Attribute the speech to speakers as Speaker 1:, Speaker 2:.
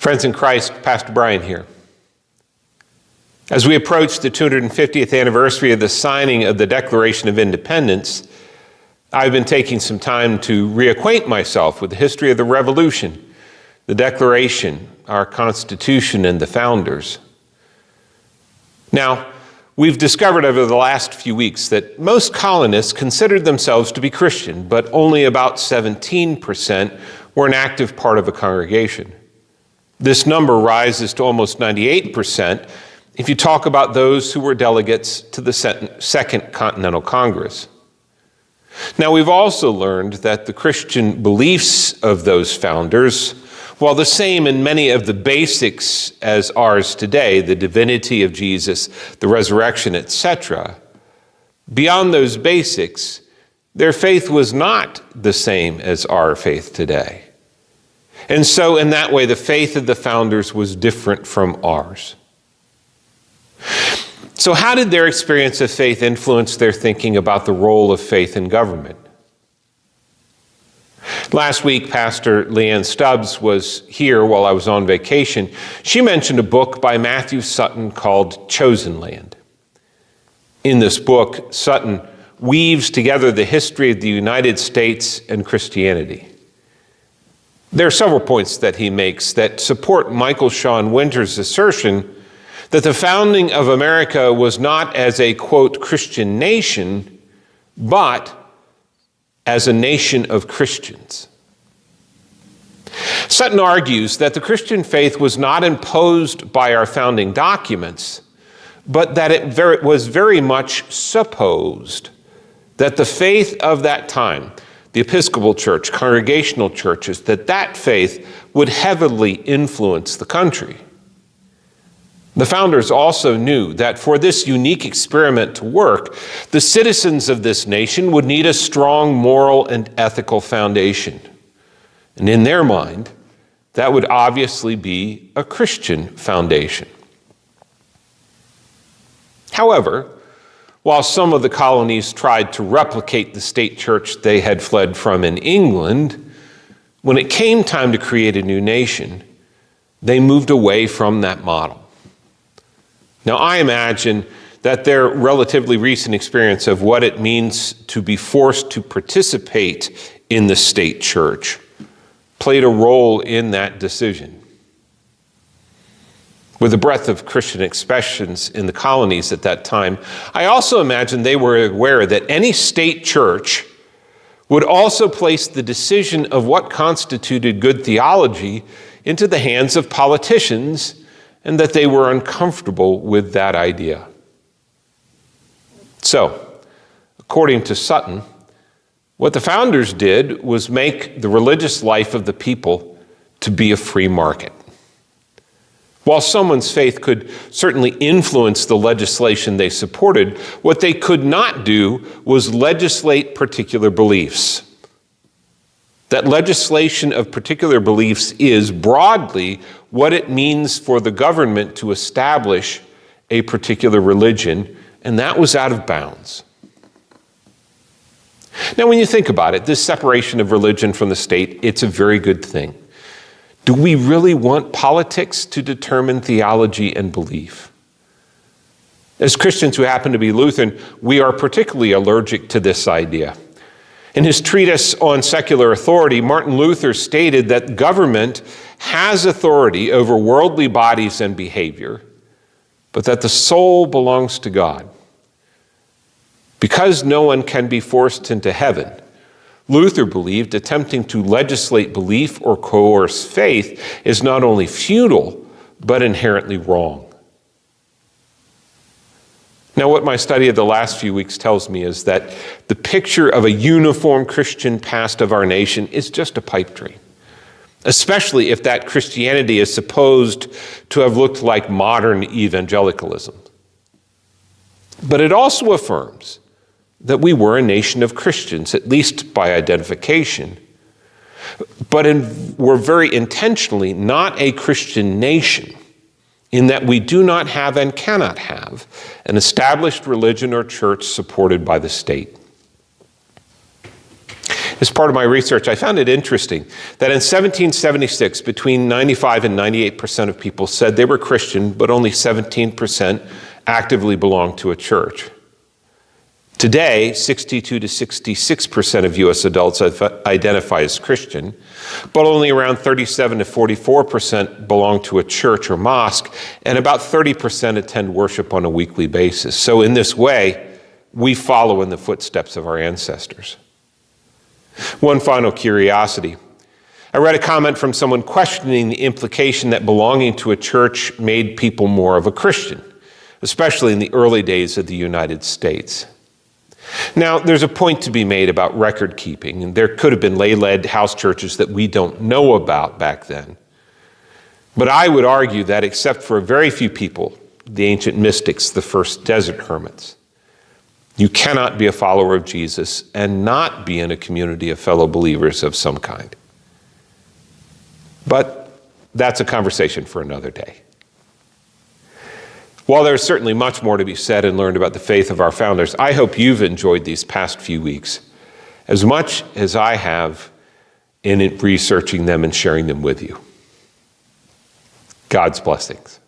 Speaker 1: Friends in Christ, Pastor Brian here. As we approach the 250th anniversary of the signing of the Declaration of Independence, I've been taking some time to reacquaint myself with the history of the Revolution, the Declaration, our Constitution, and the founders. Now, we've discovered over the last few weeks that most colonists considered themselves to be Christian, but only about 17% were an active part of a congregation. This number rises to almost 98% if you talk about those who were delegates to the Second Continental Congress. Now, we've also learned that the Christian beliefs of those founders, while the same in many of the basics as ours today, the divinity of Jesus, the resurrection, etc., beyond those basics, their faith was not the same as our faith today. And so in that way, the faith of the founders was different from ours. So how did their experience of faith influence their thinking about the role of faith in government? Last week, Pastor Leanne Stubbs was here while I was on vacation. She mentioned a book by Matthew Sutton called Chosen Land. In this book, Sutton weaves together the history of the United States and Christianity. There are several points that he makes that support Michael Sean Winter's assertion that the founding of America was not as a, quote, Christian nation, but as a nation of Christians. Sutton argues that the Christian faith was not imposed by our founding documents, but that it was very much supposed that the faith of that time, the Episcopal Church, congregational churches, that faith would heavily influence the country. The founders also knew that for this unique experiment to work, the citizens of this nation would need a strong moral and ethical foundation. And in their mind, that would obviously be a Christian foundation. However, while some of the colonies tried to replicate the state church they had fled from in England, when it came time to create a new nation, they moved away from that model. Now, I imagine that their relatively recent experience of what it means to be forced to participate in the state church played a role in that decision. With the breadth of Christian expressions in the colonies at that time, I also imagine they were aware that any state church would also place the decision of what constituted good theology into the hands of politicians, and that they were uncomfortable with that idea. So, according to Sutton, what the founders did was make the religious life of the people to be a free market. While someone's faith could certainly influence the legislation they supported, what they could not do was legislate particular beliefs. That legislation of particular beliefs is broadly what it means for the government to establish a particular religion, and that was out of bounds. Now, when you think about it, this separation of religion from the state, it's a very good thing. Do we really want politics to determine theology and belief? As Christians who happen to be Lutheran, we are particularly allergic to this idea. In his treatise on secular authority, Martin Luther stated that government has authority over worldly bodies and behavior, but that the soul belongs to God. Because no one can be forced into heaven, Luther believed attempting to legislate belief or coerce faith is not only futile, but inherently wrong. Now, what my study of the last few weeks tells me is that the picture of a uniform Christian past of our nation is just a pipe dream, especially if that Christianity is supposed to have looked like modern evangelicalism. But it also affirms that we were a nation of Christians, at least by identification, but we're very intentionally not a Christian nation, in that we do not have and cannot have an established religion or church supported by the state. As part of my research, I found it interesting that in 1776, between 95 and 98% of people said they were Christian, but only 17% actively belonged to a church. Today, 62 to 66% of U.S. adults identify as Christian, but only around 37 to 44% belong to a church or mosque, and about 30% attend worship on a weekly basis. So in this way, we follow in the footsteps of our ancestors. One final curiosity. I read a comment from someone questioning the implication that belonging to a church made people more of a Christian, especially in the early days of the United States. Now, there's a point to be made about record keeping, and there could have been lay-led house churches that we don't know about back then. But I would argue that except for a very few people, the ancient mystics, the first desert hermits, you cannot be a follower of Jesus and not be in a community of fellow believers of some kind. But that's a conversation for another day. While there's certainly much more to be said and learned about the faith of our founders, I hope you've enjoyed these past few weeks as much as I have in researching them and sharing them with you. God's blessings.